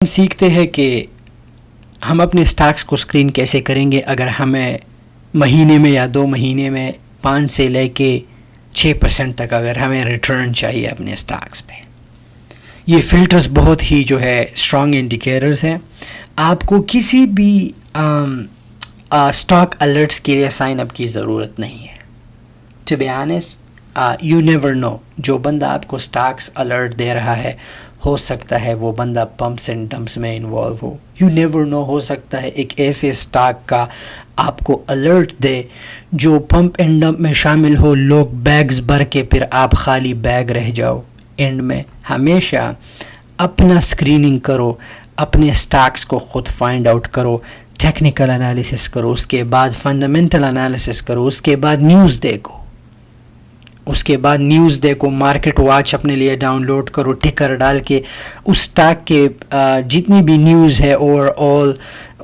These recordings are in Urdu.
سیکھتے ہیں کہ ہم اپنے اسٹاکس کو اسکرین کیسے کریں گے اگر ہمیں مہینے میں یا 2 مہینے میں 5 سے لے کے 6% تک اگر ہمیں ریٹرن چاہیے اپنے اسٹاکس پہ. یہ فلٹرز بہت ہی جو ہے اسٹرانگ انڈیکیٹرز ہیں. آپ کو کسی بھی اسٹاک الرٹس کے لیے سائن اپ کی ضرورت نہیں ہے. To be honest you never know, جو بندہ آپ کو اسٹاکس الرٹ دے رہا ہے ہو سکتا ہے وہ بندہ پمپس اینڈ ڈمپس میں انوالو ہو. یو نیور نو, ہو سکتا ہے ایک ایسے اسٹاک کا آپ کو الرٹ دے جو پمپ اینڈ ڈمپ میں شامل ہو, لوگ بیگز بھر کے پھر آپ خالی بیگ رہ جاؤ اینڈ میں. ہمیشہ اپنا اسکریننگ کرو, اپنے اسٹاکس کو خود فائنڈ آؤٹ کرو, ٹیکنیکل انالیسس کرو, اس کے بعد فنڈامنٹل انالیسس کرو, اس کے بعد نیوز دیکھو, مارکیٹ واچ اپنے لیے ڈاؤن لوڈ کرو, ٹکر ڈال کے اس اسٹاک کے جتنی بھی نیوز ہے اوور آل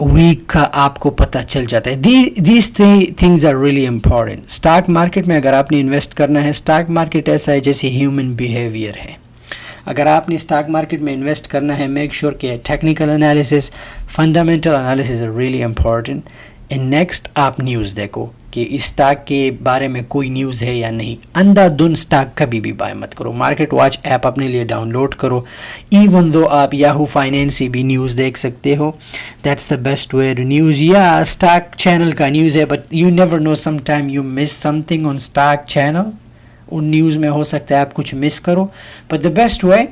ویک کا آپ کو پتہ چل جاتا ہے. These things are really important. Stock market میں اگر آپ نے انویسٹ کرنا ہے, اسٹاک مارکیٹ ایسا ہے جیسے ہیومن بیہیویئر ہے. اگر آپ نے اسٹاک مارکیٹ میں انویسٹ کرنا ہے, میک شیور کہ technical analysis, fundamental analysis are really important. And next آپ نیوز دیکھو کہ اس اسٹاک کے بارے میں کوئی نیوز ہے یا نہیں. اندھا دھن اسٹاک کبھی بھی بائی مت کرو. مارکیٹ واچ ایپ اپنے لیے ڈاؤن لوڈ کرو, ایون دو آپ یاہو فائنینس سے بھی نیوز دیکھ سکتے ہو. That's the best way to news. یا اسٹاک چینل کا نیوز ہے, but you never know, some time you miss something on stock channel. ان نیوز میں ہو سکتا ہے آپ کچھ مس کرو, بٹ دا بیسٹ وے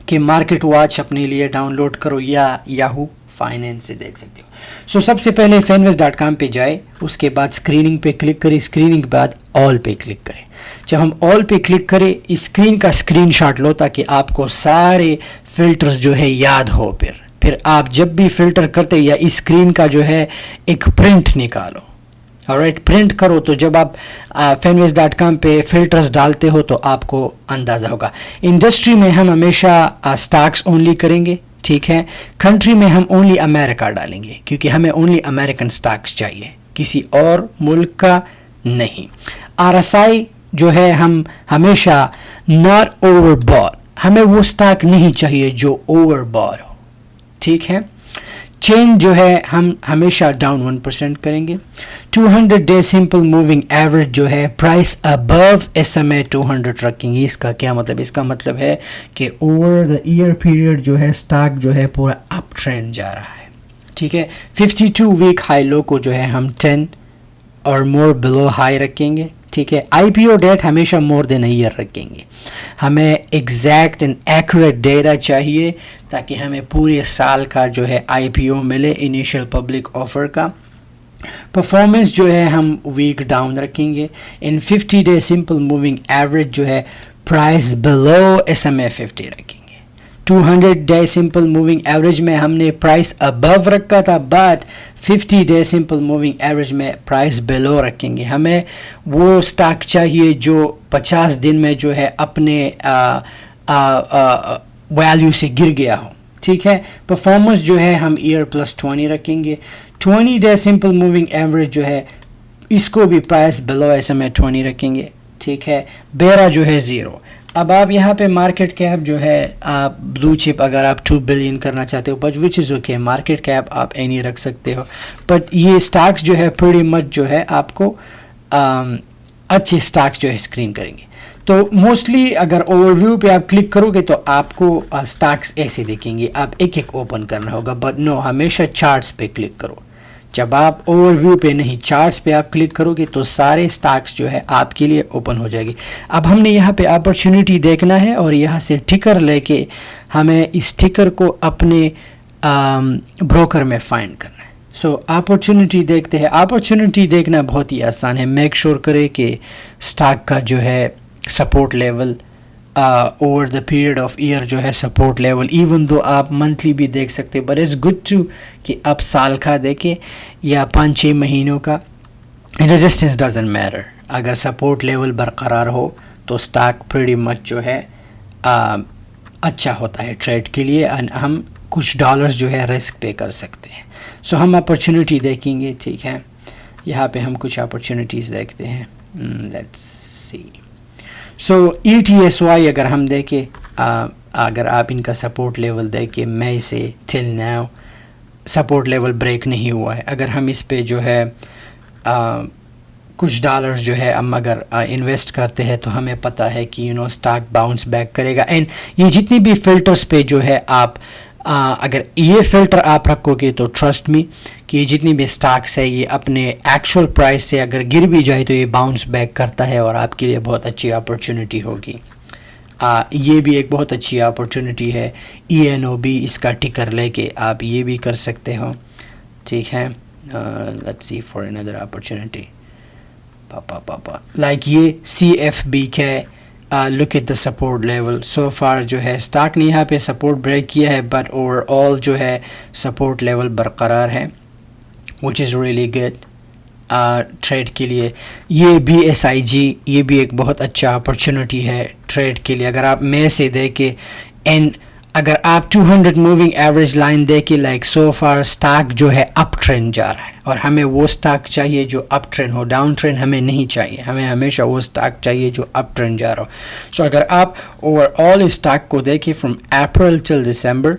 کہ مارکیٹ واچ اپنے لیے ڈاؤن لوڈ کرو یا یاہو فائنینس سے دیکھ سکتے ہو. سو سب سے پہلے finvest.com پہ جائے, اس کے بعد اسکریننگ پہ کلک کریں, اسکریننگ کے بعد آل پہ کلک کریں. جب ہم آل پہ کلک کریں, اسکرین کا اسکرین شاٹ لو تاکہ آپ کو سارے فلٹرز جو ہے یاد ہو. پھر آپ جب بھی فلٹر کرتے یا اسکرین کا جو ہے ایک پرنٹ نکالو. alright, پرنٹ کرو, تو جب آپ finvest.com پہ فلٹرز ڈالتے ہو تو آپ کو اندازہ ہوگا. انڈسٹری میں ہم ہمیشہ اسٹاکس اونلی کریں گے, ٹھیک ہے. کنٹری میں ہم اونلی امریکہ ڈالیں گے کیونکہ ہمیں اونلی امریکن سٹاکس چاہیے, کسی اور ملک کا نہیں. RSI جو ہے ہم ہمیشہ ناٹ اوور بار, ہمیں وہ سٹاک نہیں چاہیے جو اوور بار ہو, ٹھیک ہے. چینج جو ہے ہم ہمیشہ ڈاؤن 1% کریں گے. 200 ڈے سمپل موونگ ایوریج جو ہے پرائس ابو SMA 200 رکھیں گے. اس کا کیا مطلب؟ اس کا مطلب ہے کہ اوور دا ایئر پیریڈ جو ہے اسٹاک جو ہے پورا اپ ٹرینڈ جا رہا ہے, ٹھیک ہے. 52 ویک ہائی لو کو جو ہے ہم 10 اور مور بلو ہائی رکھیں گے, ٹھیک ہے. IPO ڈیٹ ہمیشہ مور دین اے ایئر رکھیں گے. ہمیں ایگزیکٹ اینڈ ایکوریٹ ڈیٹا چاہیے تاکہ ہمیں پورے سال کا جو ہے IPO ملے, انیشیل پبلک آفر کا. پرفارمنس جو ہے ہم ویک ڈاؤن رکھیں گے. ان 50 ڈے سمپل موونگ ایوریج جو ہے پرائس بلو SMA 50 رکھیں گے. 200 ڈے سمپل موونگ ایوریج میں ہم نے پرائس ابو رکھا تھا, but 50 day simple moving average میں پرائس بلو رکھیں گے. ہمیں وہ سٹاک چاہیے جو 50 دن میں جو ہے اپنے ویلیو سے گر گیا ہو, ٹھیک ہے. پرفارمنس جو ہے ہم ایئر پلس 20 رکھیں گے. 20 ڈے سمپل موونگ ایوریج جو ہے اس کو بھی پرائس بلو SMA 20 رکھیں گے, ٹھیک ہے. بیرا جو ہے 0. اب آپ یہاں پہ مارکیٹ کیپ جو ہے آپ بلو چپ اگر آپ 2 بلین کرنا چاہتے ہو, but which is okay, market cap آپ اینی رکھ سکتے ہو. بٹ یہ سٹاکس جو ہے پریٹی مچ جو ہے آپ کو اچھے سٹاکس جو ہے اسکرین کریں گے. تو موسٹلی اگر اوور ویو پہ آپ کلک کرو گے تو آپ کو سٹاکس ایسے دیکھیں گے, آپ ایک ایک اوپن کرنا ہوگا. بٹ نو, ہمیشہ چارٹس پہ کلک کرو. جب آپ اوور ویو پہ نہیں چارٹس پہ آپ کلک کرو گے تو سارے سٹاکس جو ہے آپ کے لیے اوپن ہو جائے گی. اب ہم نے یہاں پہ اپرچونیٹی دیکھنا ہے اور یہاں سے ٹکر لے کے ہمیں اس ٹکر کو اپنے بروکر میں فائنڈ کرنا ہے. سو اپرچونیٹی دیکھتے ہیں. اپرچونیٹی دیکھنا بہت ہی آسان ہے. میک شور کرے کہ سٹاک کا جو ہے support level over the period of year جو ہے سپورٹ لیول, ایون دو آپ منتھلی بھی دیکھ سکتے, بٹ اٹس گڈ ٹو کہ آپ سال کا دیکھیں یا 5-6 مہینوں کا. ریزسٹنس ڈزنٹ میٹر, اگر سپورٹ لیول برقرار ہو تو سٹاک پریٹی مچ جو ہے اچھا ہوتا ہے ٹریڈ کے لیے, اینڈ ہم کچھ ڈالرز جو ہے رسک پے کر سکتے ہیں. سو ہم اپرچونیٹی دیکھیں گے, ٹھیک ہے. یہاں پہ ہم کچھ اپرچونیٹیز دیکھتے ہیں. Let's see. سو ETSY اگر ہم دیکھیں اگر آپ ان کا سپورٹ لیول دیکھیں مئی سے till now support level break نہیں ہوا ہے. اگر ہم اس پہ جو ہے کچھ ڈالرز جو ہے ہم اگر انویسٹ کرتے ہیں تو ہمیں پتہ ہے کہ اسٹاک باؤنس بیک کرے گا. اینڈ یہ جتنی بھی فلٹرز پہ جو ہے آپ اگر یہ فلٹر آپ رکھو گے تو ٹرسٹ می کہ یہ جتنی بھی اسٹاکس ہے یہ اپنے ایکچوئل پرائس سے اگر گر بھی جائے تو یہ باؤنس بیک کرتا ہے اور آپ کے لیے بہت اچھی اپرچونٹی ہوگی. یہ بھی ایک بہت اچھی اپرچونٹی ہے. ENOB اس کا ٹکر لے کے آپ یہ بھی کر سکتے ہو. ٹھیک ہے. Let's see for another opportunity. Like یہ CFB ہے. Look at the support level. So for جو ہے اسٹاک نے یہاں پہ سپورٹ بریک کیا ہے بٹ اوور آل جو ہے سپورٹ لیول برقرار ہے وچ از ریئلی گڈ ٹریڈ کے لیے. یہ BSIG یہ بھی ایک بہت اچھا اپرچونٹی ہے ٹریڈ کے لیے. اگر آپ میں سے دیکھیں اینڈ اگر آپ 200 موونگ ایوریج لائن دیکھیں لائک سو فار اسٹاک جو ہے اپ ٹرینڈ جا رہا ہے اور ہمیں وہ اسٹاک چاہیے جو اپ ٹرینڈ ہو. ڈاؤن ٹرینڈ ہمیں نہیں چاہیے. ہمیں ہمیشہ وہ اسٹاک چاہیے جو اپ ٹرینڈ جا رہا ہو. سو اگر آپ اوور آل اسٹاک کو دیکھیں فرام اپریل ٹل دسمبر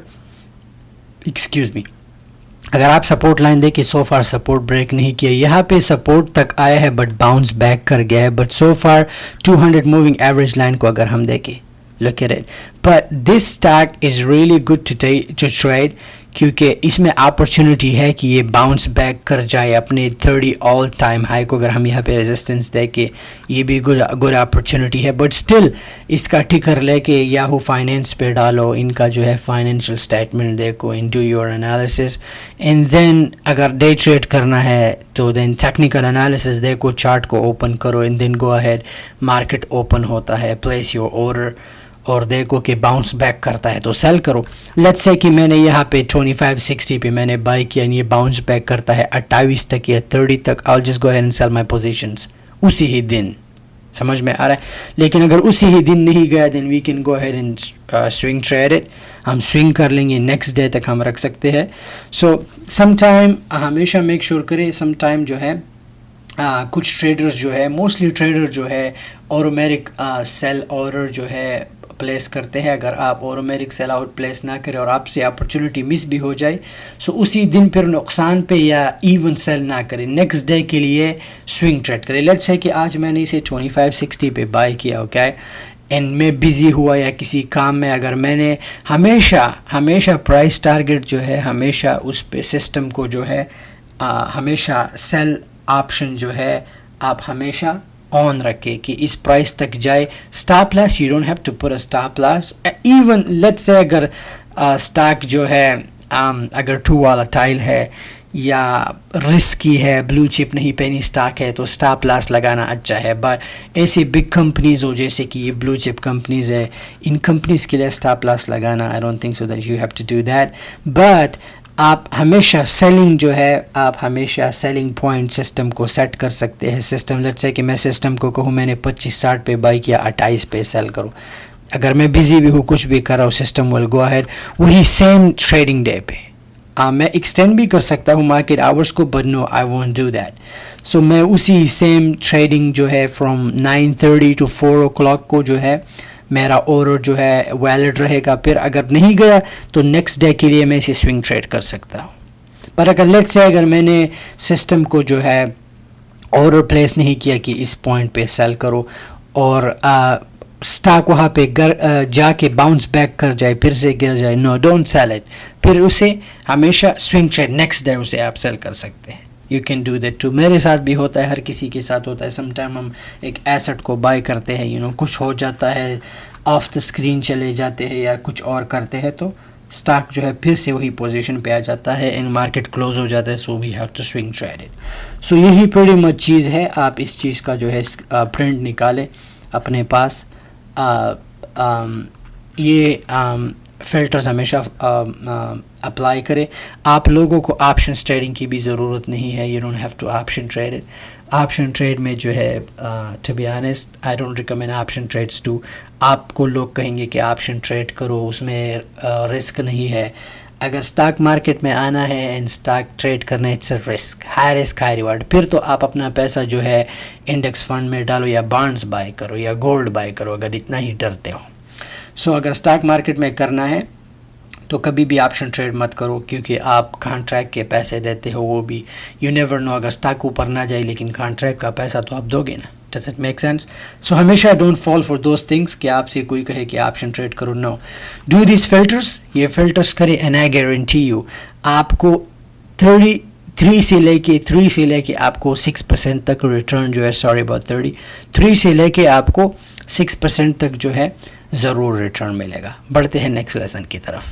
اگر آپ سپورٹ لائن دیکھیں سو فار سپورٹ بریک نہیں کیا. یہاں پہ سپورٹ تک آیا ہے بٹ باؤنس بیک کر گیا ہے. But so for 200 moving average line کو اگر ہم دیکھیں look at it but this stock is really good to trade کیونکہ اس میں اپرچونٹی ہے کہ یہ باؤنس بیک کر جائے اپنے 30 آل ٹائم ہائی کو. اگر ہم یہاں پہ ریزسٹنس دیکھیں یہ بھی گڈ اپرچونٹی ہے. بٹ اسٹل اس کا ٹکر لے کے یاہو فائنینس پہ ڈالو. ان کا جو ہے فائنینشیل اسٹیٹمنٹ دیکھو and do your analysis and then اگر ڈے ٹریڈ کرنا ہے تو دین ٹیکنیکل انالیسس دیکھو. چارٹ کو اوپن کرو and then go ahead. Market open ہوتا ہے پلیس یور آرڈر اور دیکھو کہ باؤنس بیک کرتا ہے تو سیل کرو. لیٹس سے کہ میں نے یہاں پہ 2560 پہ میں نے بائی کیا یہ باؤنس بیک کرتا ہے 28 تک یا 30 تک. I'll just go ahead and sell my positions اسی ہی دن. سمجھ میں آ رہا ہے. لیکن اگر اسی ہی دن نہیں گیا then we can go ahead and swing trade it. ہم سوئنگ کر لیں گے نیکسٹ ڈے تک ہم رکھ سکتے ہیں. سو سم ٹائم ہمیشہ میک شیور کرے سم ٹائم جو ہے کچھ ٹریڈرز جو ہے موسٹلی ٹریڈر جو ہے اورومیرک سیل آرڈر جو ہے پلیس کرتے ہیں. اگر آپ اورومیرک سیل آؤٹ پلیس نہ کریں اور آپ سے اپرچونٹی مس بھی ہو جائے سو اسی دن پھر نقصان پہ یا ایون سیل نہ کریں. نیکسٹ ڈے کے لیے سوئنگ ٹریڈ کریں. لیٹس سے کہ آج میں نے اسے 2560 پہ بائی کیا اوکے اینڈ میں بزی ہوا یا کسی کام میں. اگر میں نے ہمیشہ پرائس ٹارگٹ جو ہے ہمیشہ اس پہ سسٹم کو جو ہے ہمیشہ سیل آپشن جو ہے آپ ہمیشہ آن رکھے کہ اس پرائس تک جائے. Stop loss you don't have to put a stop loss. Even late سے اگر اسٹاک جو ہے اگر 2 والا ٹائل ہے یا رسکی ہے بلو چپ نہیں پینی اسٹاک ہے تو اسٹاپ لاس لگانا اچھا ہے. بٹ ایسی بگ کمپنیز ہو جیسے کہ یہ بلو چپ کمپنیز ہے ان کمپنیز کے لیے اسٹاپ لاس لگانا I don't think so that you have to do that. But آپ ہمیشہ سیلنگ جو ہے آپ ہمیشہ سیلنگ پوائنٹ سسٹم کو سیٹ کر سکتے ہیں. سسٹم لیٹ سے کہ میں سسٹم کو کہوں میں نے 2560 پہ بائی کیا 28 پہ سیل کروں. اگر میں بزی بھی ہوں کچھ بھی کر رہا ہوں سسٹم ول گو اہیڈ وہی سیم ٹریڈنگ ڈے پہ میں ایکسٹینڈ بھی کر سکتا ہوں مارکیٹ آورس کو but no I won't do that. So میں اسی سیم ٹریڈنگ جو ہے فرام 9:30 to 4 o'clock کو جو ہے میرا آرڈر جو ہے ویلڈ رہے گا. پھر اگر نہیں گیا تو نیکسٹ ڈے کے لیے میں اسے سوئنگ ٹریڈ کر سکتا ہوں. پر اگر لیٹ سے اگر میں نے سسٹم کو جو ہے آرڈر پلیس نہیں کیا کہ اس پوائنٹ پہ سیل کرو اور اسٹاک وہاں پہ جا کے باؤنس بیک کر جائے پھر سے گر جائے نو ڈونٹ سیل اٹ. پھر اسے ہمیشہ سوئنگ ٹریڈ نیکسٹ ڈے اسے آپ سیل کر سکتے ہیں. You can do that too. میرے ساتھ بھی ہوتا ہے ہر کسی کے ساتھ ہوتا ہے. سم ٹائم ہم ایک ایسٹ کو بائی کرتے ہیں کچھ ہو جاتا ہے آف دا اسکرین چلے جاتے ہیں یا کچھ اور کرتے ہیں تو اسٹاک جو ہے پھر سے وہی پوزیشن پہ آ جاتا ہے اینڈ مارکیٹ کلوز ہو جاتا ہے. So we have to swing trade it. So یہی پریٹی مچ چیز ہے. آپ اس چیز کا جو ہے پرنٹ نکالیں اپنے پاس. یہ فلٹرز ہمیشہ اپلائی کرے. آپ لوگوں کو آپشن ٹریڈنگ کی بھی ضرورت نہیں ہے. You don't have to option trade. Option trade میں جو ہے to be honest I don't recommend option trades too. آپ کو لوگ کہیں گے کہ آپشن ٹریڈ کرو اس میں رسک نہیں ہے. اگر اسٹاک مارکیٹ میں آنا ہے اینڈ اسٹاک ٹریڈ کرنا ہے it's a risk high reward. پھر تو آپ اپنا پیسہ جو ہے انڈیکس فنڈ میں ڈالو یا بانڈز بائی کرو یا گولڈ بائی کرو اگر اتنا ہی ڈرتے ہو. سو اگر اسٹاک مارکیٹ میں کرنا ہے تو کبھی بھی آپشن ٹریڈ مت کرو، کیونکہ آپ کانٹریکٹ کے پیسے دیتے ہو، وہ بھی یو نیور نو، اگر اسٹاک اوپر نہ جائے لیکن کانٹریکٹ کا پیسہ تو آپ دو گے نا. Does it make sense? So ہمیشہ don't fall for those things کہ آپ سے کوئی کہے کہ آپشن ٹریڈ کرو. نو، ڈو دیز فلٹرس، یہ فلٹرس کرے اینڈ آئی گارنٹی یو آپ کو 3 سے لے کے آپ کو 6% تک ریٹرن جو ہے، سوری اباؤٹ 3 سے لے کے آپ کو 6% تک جو ہے ضرور ریٹرن ملے گا. بڑھتے ہیں نیکسٹ لیسن کی طرف.